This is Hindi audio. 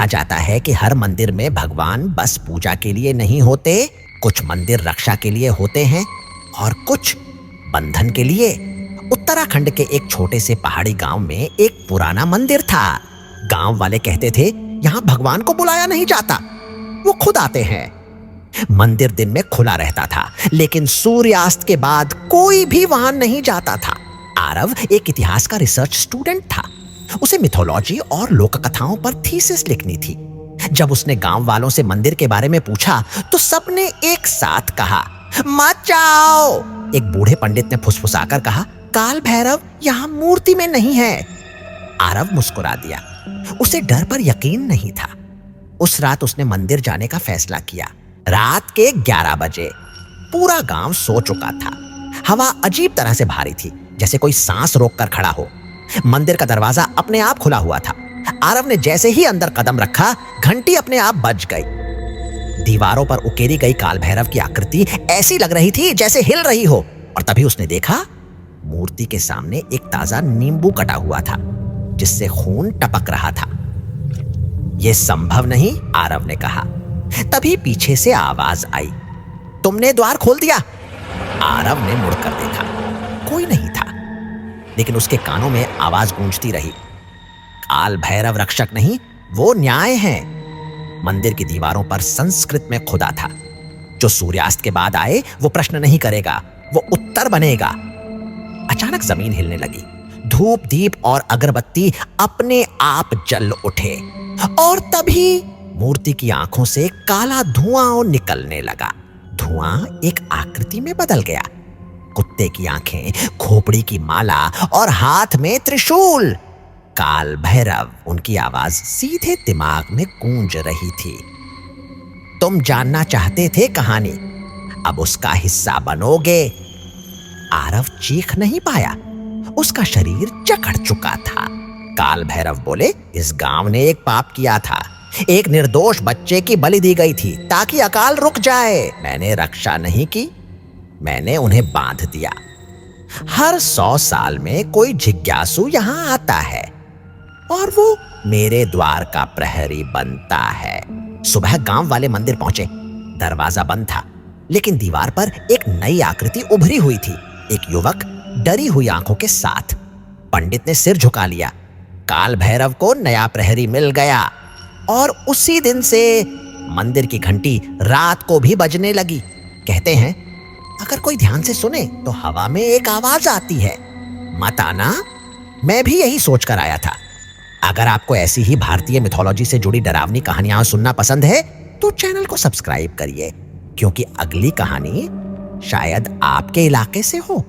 जाता है कि हर मंदिर में भगवान बस पूजा के लिए नहीं होते, कुछ मंदिर रक्षा के लिए होते हैं और कुछ बंधन के लिए। उत्तराखंड के एक छोटे से पहाड़ी गांव में एक पुराना मंदिर था। गांव वाले कहते थे यहां भगवान को बुलाया नहीं जाता, वो खुद आते हैं। मंदिर दिन में खुला रहता था, लेकिन सूर्यास्त के बाद कोई भी वहां नहीं जाता था। आरव एक इतिहास का रिसर्च स्टूडेंट था। उसे मिथोलॉजी और लोक कथाओं पर थीसिस लिखनी थी। जब उसने गांव वालों से मंदिर के बारे में पूछा तो सबने एक साथ कहा, मत जाओ। एक बूढ़े पंडित ने फुसफुसाकर कहा, काल भैरव यहाँ मूर्ति में नहीं है। आरव मुस्कुरा दिया। उसे डर पर यकीन नहीं था। उस रात उसने मंदिर जाने का फैसला किया। रात के 11 बजे पूरा गांव सो चुका था। हवा अजीब तरह से भारी थी, जैसे कोई सांस रोककर खड़ा हो। मंदिर का दरवाजा अपने आप खुला हुआ था। आरव ने जैसे ही अंदर कदम रखा, घंटी अपने आप बज गई। दीवारों पर उकेरी गई काल भैरव की आकृति ऐसी लग रही थी जैसे हिल रही हो। और तभी उसने देखा, मूर्ति के सामने एक ताजा नींबू कटा हुआ था, जिससे खून टपक रहा था। यह संभव नहीं, आरव ने कहा। तभी पीछे से आवाज आई, तुमने द्वार खोल दिया। आरव ने मुड़कर देखा, कोई नहीं था, लेकिन उसके कानों में आवाज गूंजती रही, काल भैरव रक्षक नहीं, वो न्याय है। मंदिर की दीवारों पर संस्कृत में खुदा था, जो सूर्यास्त के बाद आए वो प्रश्न नहीं करेगा, वो उत्तर बनेगा। अचानक जमीन हिलने लगी। धूप, दीप और अगरबत्ती अपने आप जल उठे और तभी मूर्ति की आंखों से काला धुआं निकलने लगा। धुआं एक आकृति में बदल गया। कुत्ते की आंखें, खोपड़ी की माला और हाथ में त्रिशूल। काल भैरव, उनकी आवाज सीधे दिमाग में गूंज रही थी। तुम जानना चाहते थे कहानी, अब उसका हिस्सा बनोगे। आरव चीख नहीं पाया, उसका शरीर जकड़ चुका था। काल भैरव बोले, इस गांव ने एक पाप किया था। एक निर्दोष बच्चे की बलि दी गई थी ताकि अकाल रुक जाए। मैंने रक्षा नहीं की, मैंने उन्हें बांध दिया। हर 100 साल में कोई जिज्ञासु यहां आता है और वो मेरे द्वार का प्रहरी बनता है। सुबह गांव वाले मंदिर पहुंचे। दरवाजा बंद था, लेकिन दीवार पर एक नई आकृति उभरी हुई थी। एक युवक डरी हुई आंखों के साथ। पंडित ने सिर झुका लिया। काल भैरव को नया प्रहरी मिल गया और उसी दिन से मंदिर की घंटी रात को भी बजने लगी। कहते हैं अगर कोई ध्यान से सुने तो हवा में एक आवाज आती है, मत आना। मैं भी यही सोचकर आया था। अगर आपको ऐसी ही भारतीय मिथोलॉजी से जुड़ी डरावनी कहानियां सुनना पसंद है तो चैनल को सब्सक्राइब करिए, क्योंकि अगली कहानी शायद आपके इलाके से हो।